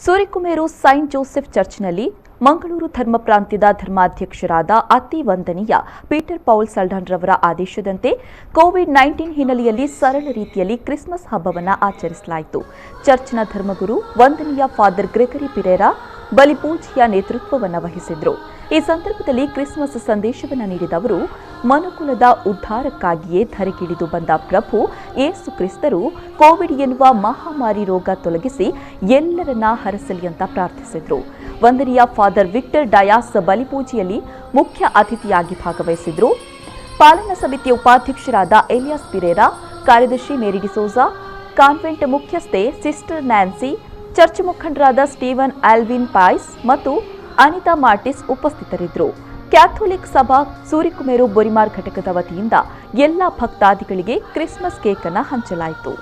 ಸೂರಿಕುಮೇರು Saint Joseph ಚರ್ಚ್ನಲ್ಲಿ Mangaluru ಧರ್ಮ ಪ್ರಾಂತ್ಯದ ಧರ್ಮಾಧ್ಯಕ್ಷರಾದ ಅತಿ ವಂದನೀಯ ಪೀಟರ್ ಪೌಲ್ ಸಲ್ಡಾನ್ ರವರ ಆದೇಶದಂತೆ ಕೋವಿಡ್-19 ಹಿನ್ನೆಲೆಯಲ್ಲಿ ಸರಳ ರೀತಿಯಲ್ಲಿ ಕ್ರಿಸ್ಮಸ್ ಹಬ್ಬವನ್ನು ಆಚರಿಸಲಾಯಿತು. ಚರ್ಚ್ನ ಧರ್ಮಗುರು ವಂದನೀಯ ಫಾದರ್ ಗ್ರೆಗರಿ ಪಿರೇರಾ ಬಲಿಪೂಜೆಯ ನೇತೃತ್ವವನ್ನು ವಹಿಸಿದ್ರು. ಈ ಸಂದರ್ಭದಲ್ಲಿ ಕ್ರಿಸ್ಮಸ್ ಸಂದೇಶವನ್ನು ನೀಡಿದ ಅವರು, ಮನುಕುಲದ ಉದ್ಧಾರಕ್ಕಾಗಿಯೇ ಧರೆಗಿಳಿದು ಬಂದ ಪ್ರಭು ಯೇಸು ಕ್ರಿಸ್ತರು ಕೋವಿಡ್ ಎನ್ನುವ ಮಹಾಮಾರಿ ರೋಗ ತೊಲಗಿಸಿ ಎಲ್ಲರನ್ನ ಹರಸಲಿ ಅಂತ ಪ್ರಾರ್ಥಿಸಿದ್ರು. ವಂದನೀಯ ಫಾದರ್ ವಿಕ್ಟರ್ ಡಯಾಸ್ ಬಲಿಪೂಜೆಯಲ್ಲಿ ಮುಖ್ಯ ಅತಿಥಿಯಾಗಿ ಭಾಗವಹಿಸಿದ್ರು. ಪಾಲನಾ ಸಮಿತಿಯ ಉಪಾಧ್ಯಕ್ಷರಾದ ಎಲಿಯಾಸ್ ಪಿರೇರಾ, ಕಾರ್ಯದರ್ಶಿ ಮೇರಿ ಡಿಸೋಜಾ, ಕಾನ್ವೆಂಟ್ ಮುಖ್ಯಸ್ಥೆ ಸಿಸ್ಟರ್ ನ್ಯಾನ್ಸಿ, ಚರ್ಚ್ ಮುಖಂಡರಾದ ಸ್ಟೀವನ್ ಆಲ್ವಿನ್ ಪಾಯ್ಸ್ ಮತ್ತು ಅನಿತಾ ಮಾರ್ಟಿಸ್ ಉಪಸ್ಥಿತರಿದ್ದರು. ಕ್ಯಾಥೋಲಿಕ್ ಸಭಾ ಸೂರಿಕುಮೇರು ಬೊರಿಮಾರ್ ಘಟಕದ ವತಿಯಿಂದ ಎಲ್ಲ ಭಕ್ತಾದಿಗಳಿಗೆ ಕ್ರಿಸ್ಮಸ್ ಕೇಕ್ ಅನ್ನು ಹಂಚಲಾಯಿತು.